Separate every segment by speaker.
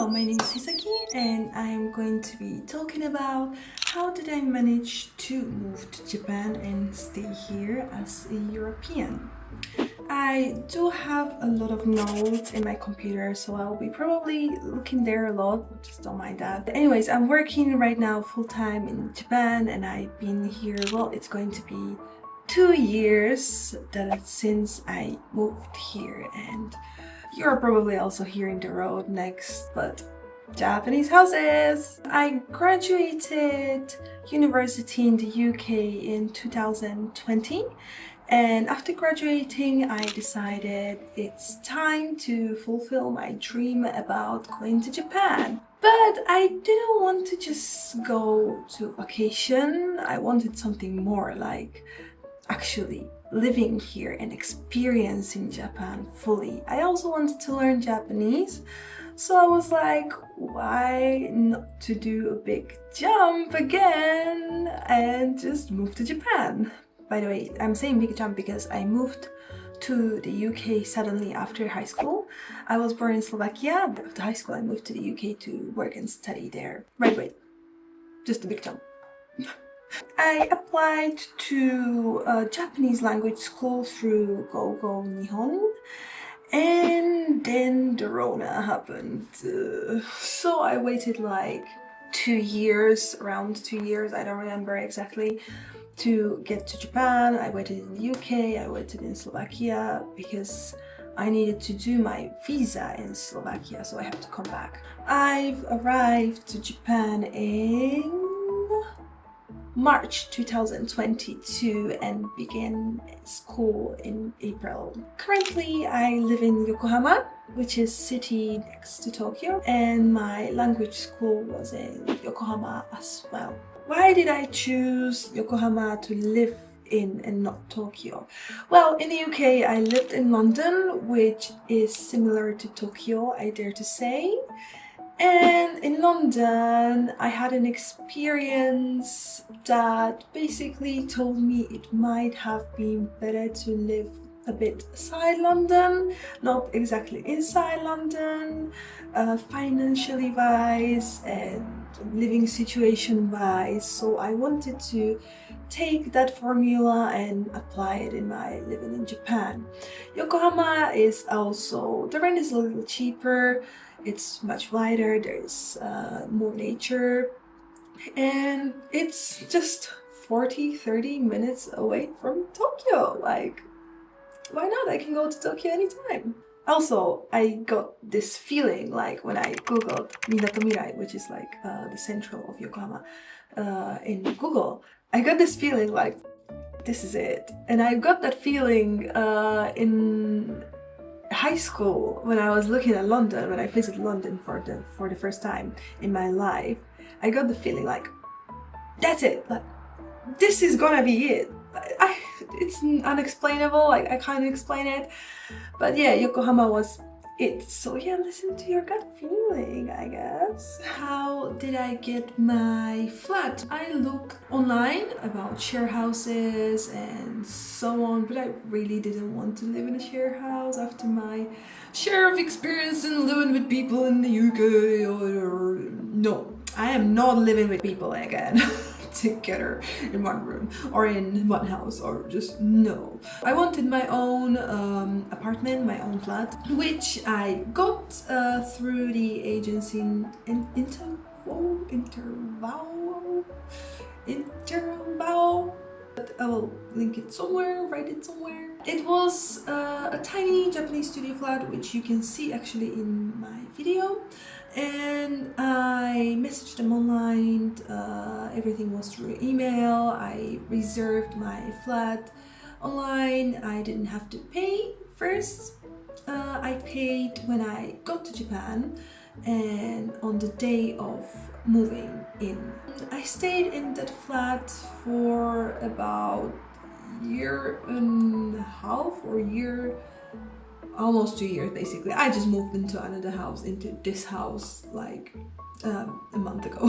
Speaker 1: Hello, my name is Hisaki and I am going to be talking about how did I manage to move to Japan and stay here as a European. I do have a lot of notes in my computer, so I'll be probably looking there a lot, just don't mind that. Anyways, I'm working right now full-time in Japan and I've been here, well, it's going to be 2 years since I moved here, and you're probably also hearing the road next, but Japanese houses! I graduated university in the UK in 2020, and after graduating I decided it's time to fulfill my dream about going to Japan. But I didn't want to just go to vacation, I wanted something more, like actually living here and experiencing Japan fully. I also wanted to learn Japanese, so I was like, why not to do a big jump again and just move to Japan? By the way, I'm saying big jump because I moved to the UK suddenly after high school. I was born in Slovakia, but after high school I moved to the UK to work and study there. Right, wait, just a big jump. I applied to a Japanese language school through GoGo Nihon, and then the Rona happened. So I waited like 2 years, around 2 years, I don't remember exactly, to get to Japan. I waited in the UK, I waited in Slovakia because I needed to do my visa in Slovakia, so I had to come back. I've arrived to Japan in March 2022 and began school in April. Currently, I live in Yokohama, which is city next to Tokyo, and my language school was in Yokohama as well. Why did I choose Yokohama to live in and not Tokyo? Well, in the UK, I lived in London, which is similar to Tokyo, I dare to say. And in London, I had an experience that basically told me it might have been better to live a bit outside London, not exactly inside London, financially wise and living situation wise. So I wanted to take that formula and apply it in my living in Japan. Yokohama is also, the rent is a little cheaper, it's much wider, there's more nature, and it's just 40-30 minutes away from Tokyo. Like, why not? I can go to Tokyo anytime. Also, I got this feeling like when I googled Minato Mirai, which is like the central of Yokohama in Google, I got this feeling like this is it. And I got that feeling in high school when I was looking at London, when I visited London for the first time in my life. I got the feeling like that's it, like this is gonna be it. It's unexplainable, like I can't explain it, but yeah, Yokohama was it. So yeah, listen to your gut feeling, I guess. How did I get my flat? I looked online about share houses and so on, but I really didn't want to live in a share house after my share of experience in living with people in the UK. No, I am not living with people again. Together in one room or in one house, or just no. I wanted my own apartment, my own flat, which I got through the agency Interval. I will link it somewhere, write it somewhere. It was a tiny Japanese studio flat, which you can see actually in my video. And I messaged them online, everything was through email. I reserved my flat online. I didn't have to pay first. I paid when I got to Japan and on the day of moving in. I stayed in that flat for about a year and a half or almost 2 years basically. I just moved into another house, into this house like a month ago.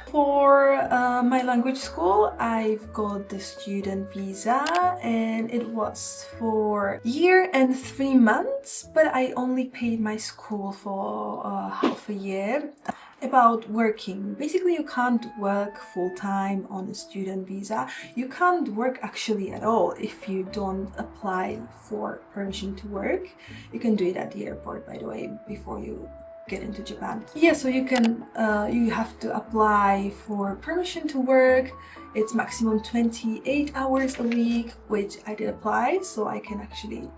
Speaker 1: For my language school, I've got the student visa and it was for a year and 3 months, but I only paid my school for half half a year. About working, basically you can't work full-time on a student visa. You can't work actually at all if you don't apply for permission to work. You can do it at the airport, by the way, before you get into Japan. Yeah, so you can you have to apply for permission to work. It's maximum 28 hours a week, which I did apply, so I can actually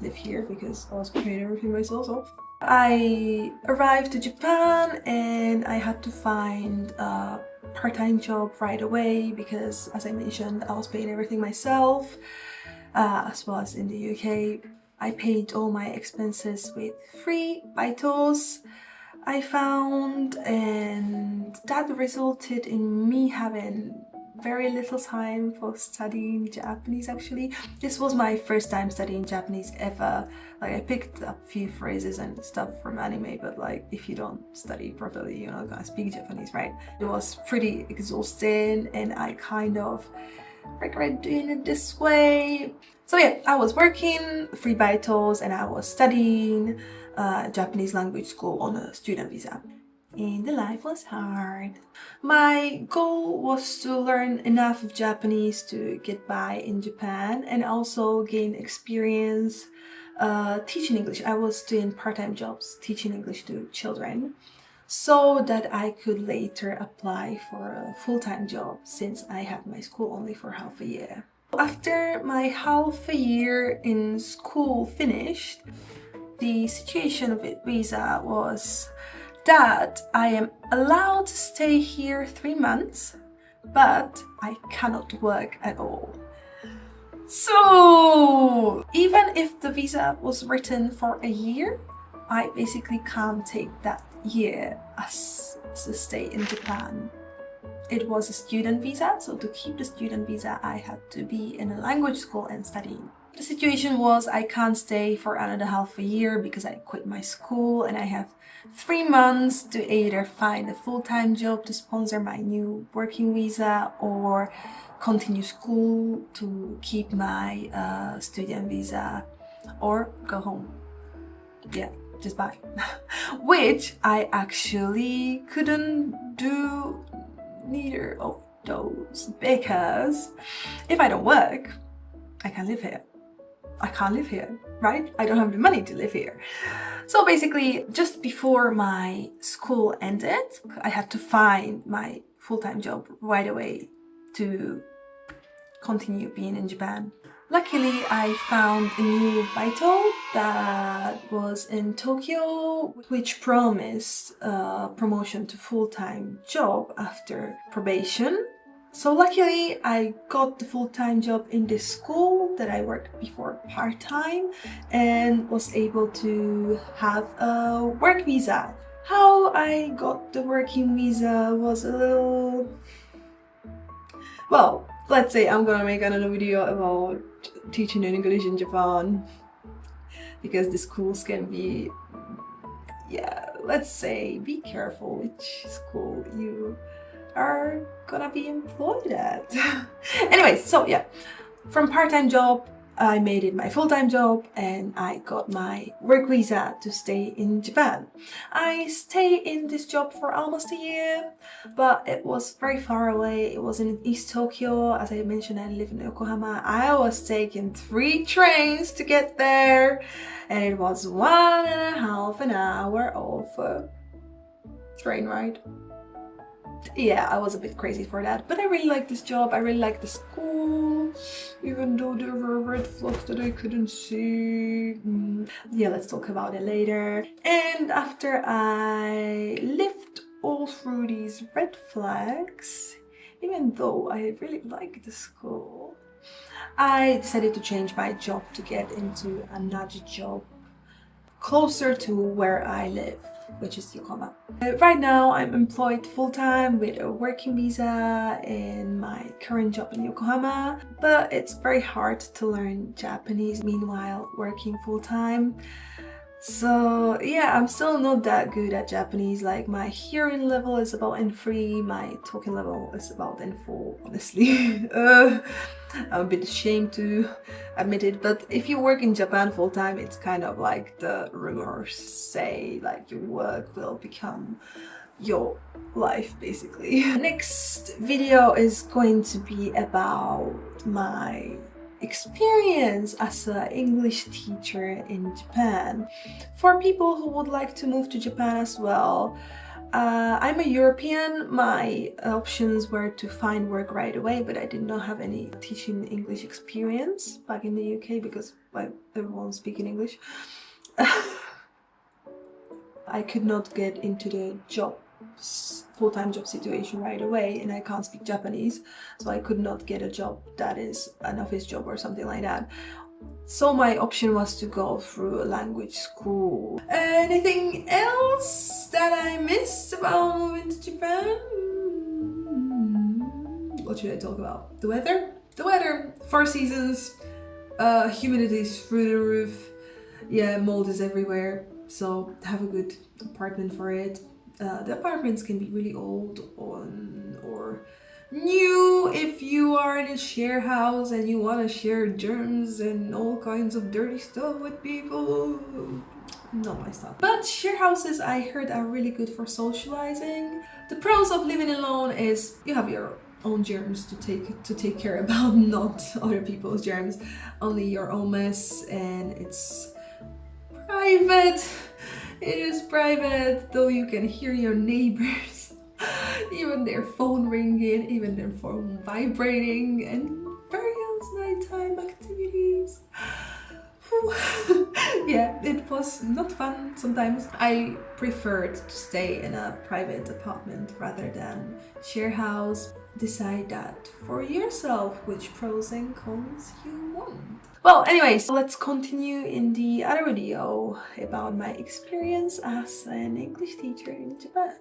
Speaker 1: live here because I was preparing everything myself. So I arrived to Japan and I had to find a part-time job right away because, as I mentioned, I was paying everything myself, as well as in the UK. I paid all my expenses with free Baitos I found, and that resulted in me having very little time for studying Japanese. Actually, this was my first time studying Japanese ever. Like, I picked up a few phrases and stuff from anime, but like, if you don't study properly, you're not gonna speak Japanese, right? It was pretty exhausting and I kind of regret doing it this way. So yeah, I was working free Baitos and I was studying Japanese language school on a student visa. And the life was hard. My goal was to learn enough of Japanese to get by in Japan and also gain experience teaching English. I was doing part-time jobs teaching English to children so that I could later apply for a full-time job since I had my school only for half a year. After my half a year in school finished, the situation with visa was that I am allowed to stay here 3 months, but I cannot work at all. So even if the visa was written for a year, I basically can't take that year as a stay in Japan. It was a student visa, so to keep the student visa, I had to be in a language school and studying. The situation was I can't stay for another half a year because I quit my school and I have 3 months to either find a full-time job to sponsor my new working visa or continue school to keep my student visa or go home. Yeah, just bye. Which I actually couldn't do neither of those because if I don't work, I can't live here. I can't live here, right? I don't have the money to live here. So basically, just before my school ended, I had to find my full-time job right away to continue being in Japan. Luckily, I found a new baito that was in Tokyo, which promised a promotion to full-time job after probation. So luckily, I got the full-time job in this school that I worked before part-time and was able to have a work visa. How I got the working visa was a little... Well, let's say I'm gonna make another video about teaching English in Japan because the schools can be, yeah, let's say be careful which school you are gonna be employed at. Anyway, so yeah, from part-time job I made it my full-time job and I got my work visa to stay in Japan. I stayed in this job for almost a year, but it was very far away. It was in East Tokyo. As I mentioned, I live in Yokohama. I was taking 3 trains to get there and it was 1.5 hours of train ride. Yeah, I was a bit crazy for that, but I really like this job. I really like the school, even though there were red flags that I couldn't see. Yeah, let's talk about it later. And after I lived all through these red flags, even though I really like the school, I decided to change my job to get into another job closer to where I live, which is Yokohama. Right now I'm employed full-time with a working visa in my current job in Yokohama, but it's very hard to learn Japanese meanwhile working full-time. So yeah, I'm still not that good at Japanese. Like my hearing level is about N3, my talking level is about N4, honestly. I'm a bit ashamed to admit it, but if you work in Japan full time, it's kind of like the rumors say, like your work will become your life basically. Next video is going to be about my experience as an English teacher in Japan. For people who would like to move to Japan as well, I'm a European. My options were to find work right away, but I did not have any teaching English experience back in the UK because everyone's speaking English. I could not get into the full-time job situation right away, and I can't speak Japanese, so I could not get a job that is an office job or something like that. So my option was to go through a language school. Anything else that I missed about moving to Japan? What should I talk about? The weather? The weather. 4 seasons. Humidity is through the roof. Yeah, mold is everywhere. So have a good apartment for it. The apartments can be really old or new if you are in a share house and you want to share germs and all kinds of dirty stuff with people. Not my stuff. But share houses, I heard, are really good for socializing. The pros of living alone is you have your own germs to take care about, not other people's germs, only your own mess, and it's private. It is private, though you can hear your neighbors, even their phone ringing, even their phone vibrating, and various nighttime activities. Yeah, it was not fun sometimes. I preferred to stay in a private apartment rather than share house. Decide that for yourself, which pros and cons you want. Well, anyways, let's continue in the other video about my experience as an English teacher in Japan.